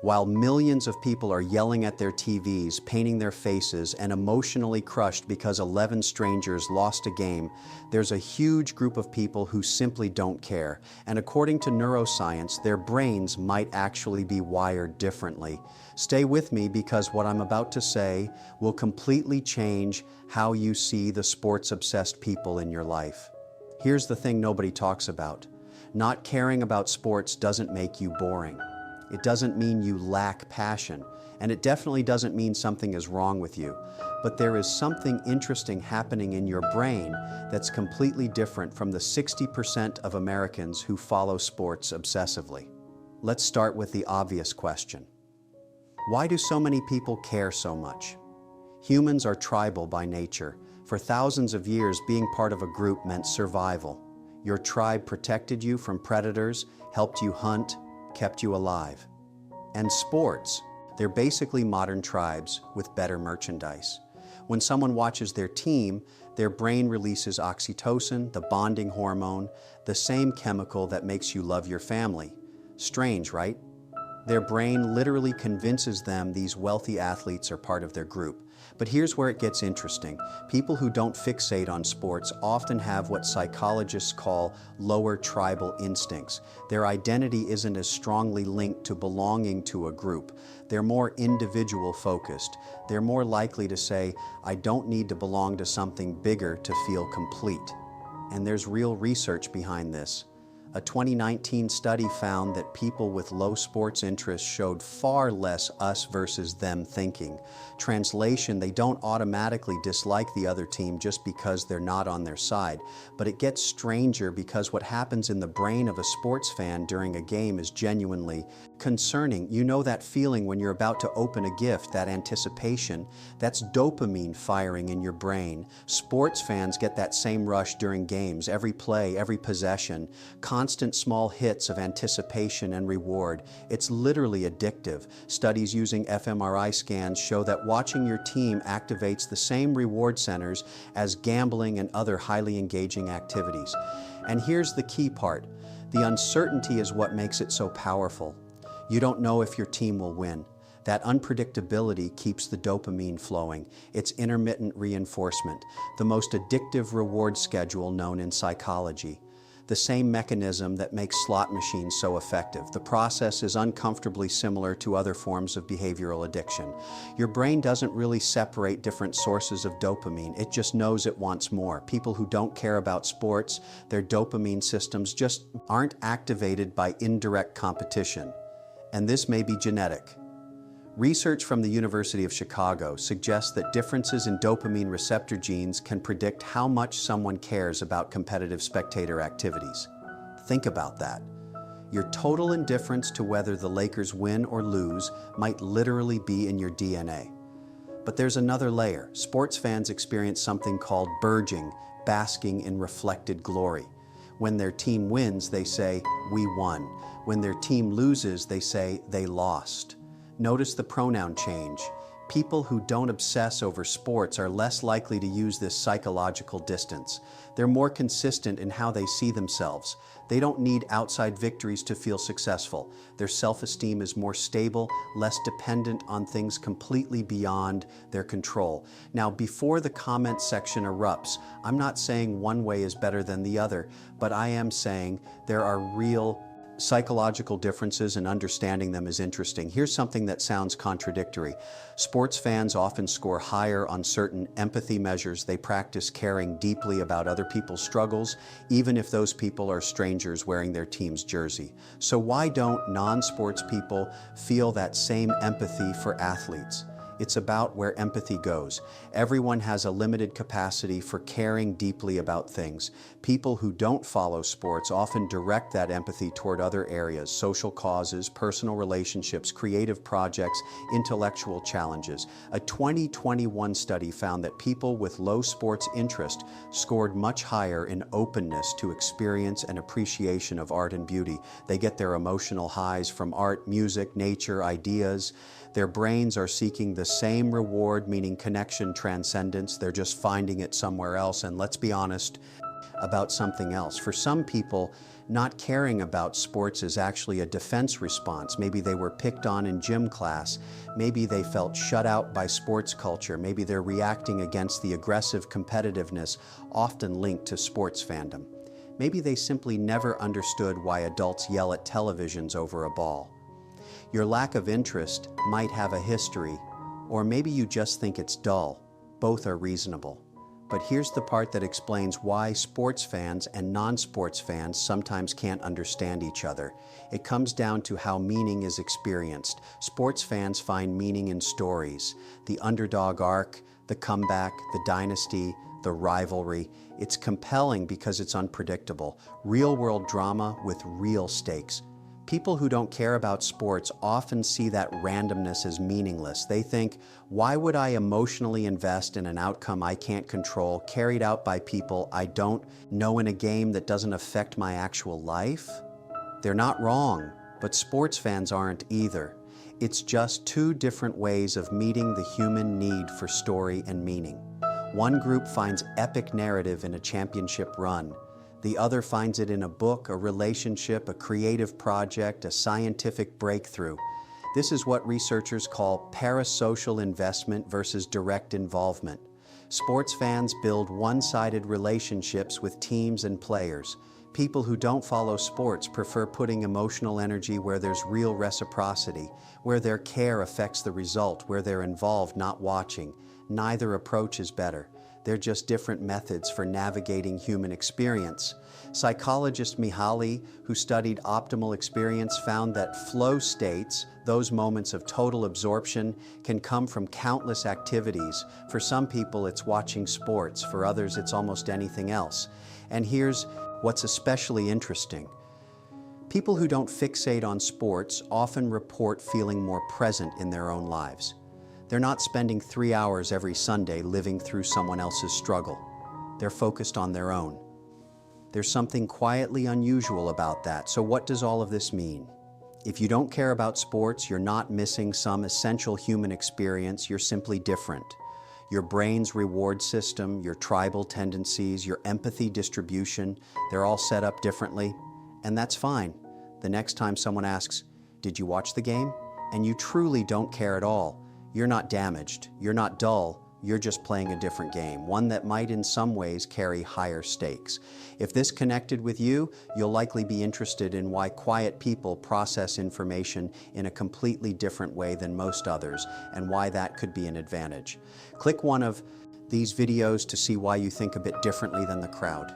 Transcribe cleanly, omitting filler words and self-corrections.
While millions of people are yelling at their TVs, painting their faces, and emotionally crushed because 11 strangers lost a game, there's a huge group of people who simply don't care. And according to neuroscience, their brains might actually be wired differently. Stay with me because what I'm about to say will completely change how you see the sports-obsessed people in your life. Here's the thing nobody talks about. Not caring about sports doesn't make you boring. It doesn't mean you lack passion, and it definitely doesn't mean something is wrong with you. But there is something interesting happening in your brain that's completely different from the 60% of Americans who follow sports obsessively. Let's start with the obvious question. Why do so many people care so much? Humans are tribal by nature. For thousands of years, being part of a group meant survival. Your tribe protected you from predators, helped you hunt, kept you alive. And sports, they're basically modern tribes with better merchandise. When someone watches their team, their brain releases oxytocin, the bonding hormone, the same chemical that makes you love your family. Strange, right? Their brain literally convinces them these wealthy athletes are part of their group. But here's where it gets interesting. People who don't fixate on sports often have what psychologists call lower tribal instincts. Their identity isn't as strongly linked to belonging to a group. They're more individual focused. They're more likely to say, I don't need to belong to something bigger to feel complete. And there's real research behind this. A 2019 study found that people with low sports interests showed far less us versus them thinking. Translation, they don't automatically dislike the other team just because they're not on their side. But it gets stranger because what happens in the brain of a sports fan during a game is genuinely concerning. You know that feeling when you're about to open a gift, that anticipation? That's dopamine firing in your brain. Sports fans get that same rush during games, every play, every possession. Constant small hits of anticipation and reward. It's literally addictive. Studies using fMRI scans show that watching your team activates the same reward centers as gambling and other highly engaging activities. And here's the key part. The uncertainty is what makes it so powerful. You don't know if your team will win. That unpredictability keeps the dopamine flowing. It's intermittent reinforcement, the most addictive reward schedule known in psychology. The same mechanism that makes slot machines so effective. The process is uncomfortably similar to other forms of behavioral addiction. Your brain doesn't really separate different sources of dopamine. It just knows it wants more. People who don't care about sports, their dopamine systems just aren't activated by indirect competition. And this may be genetic. Research from the University of Chicago suggests that differences in dopamine receptor genes can predict how much someone cares about competitive spectator activities. Think about that. Your total indifference to whether the Lakers win or lose might literally be in your DNA. But there's another layer. Sports fans experience something called burging, basking in reflected glory. When their team wins, they say, "We won." When their team loses, they say, "They lost." Notice the pronoun change. People who don't obsess over sports are less likely to use this psychological distance. They're more consistent in how they see themselves. They don't need outside victories to feel successful. Their self-esteem is more stable, less dependent on things completely beyond their control. Now, before the comment section erupts, I'm not saying one way is better than the other, but I am saying there are real psychological differences, and understanding them is interesting. Here's something that sounds contradictory. Sports fans often score higher on certain empathy measures. They practice caring deeply about other people's struggles, even if those people are strangers wearing their team's jersey. So why don't non-sports people feel that same empathy for athletes? It's about where empathy goes. Everyone has a limited capacity for caring deeply about things. People who don't follow sports often direct that empathy toward other areas: social causes, personal relationships, creative projects, intellectual challenges. A 2021 study found that people with low sports interest scored much higher in openness to experience and appreciation of art and beauty. They get their emotional highs from art, music, nature, ideas. Their brains are seeking the same reward, meaning connection, transcendence. They're just finding it somewhere else. And let's be honest, about something else. For some people, not caring about sports is actually a defense response. Maybe they were picked on in gym class. Maybe they felt shut out by sports culture. Maybe they're reacting against the aggressive competitiveness often linked to sports fandom. Maybe they simply never understood why adults yell at televisions over a ball. Your lack of interest might have a history, or maybe you just think it's dull. Both are reasonable. But here's the part that explains why sports fans and non-sports fans sometimes can't understand each other. It comes down to how meaning is experienced. Sports fans find meaning in stories, the underdog arc, the comeback, the dynasty, the rivalry. It's compelling because it's unpredictable. Real-world drama with real stakes. People who don't care about sports often see that randomness as meaningless. They think, why would I emotionally invest in an outcome I can't control, carried out by people I don't know in a game that doesn't affect my actual life? They're not wrong, but sports fans aren't either. It's just two different ways of meeting the human need for story and meaning. One group finds epic narrative in a championship run. The other finds it in a book, a relationship, a creative project, a scientific breakthrough. This is what researchers call parasocial investment versus direct involvement. Sports fans build one-sided relationships with teams and players. People who don't follow sports prefer putting emotional energy where there's real reciprocity, where their care affects the result, where they're involved, not watching. Neither approach is better. They're just different methods for navigating human experience. Psychologist Mihaly, who studied optimal experience, found that flow states, those moments of total absorption, can come from countless activities. For some people, it's watching sports. For others, it's almost anything else. And here's what's especially interesting. People who don't fixate on sports often report feeling more present in their own lives. They're not spending 3 hours every Sunday living through someone else's struggle. They're focused on their own. There's something quietly unusual about that. So what does all of this mean? If you don't care about sports, you're not missing some essential human experience. You're simply different. Your brain's reward system, your tribal tendencies, your empathy distribution, they're all set up differently. And that's fine. The next time someone asks, "Did you watch the game?" and you truly don't care at all, you're not damaged, you're not dull, you're just playing a different game, one that might in some ways carry higher stakes. If this connected with you, you'll likely be interested in why quiet people process information in a completely different way than most others, and why that could be an advantage. Click one of these videos to see why you think a bit differently than the crowd.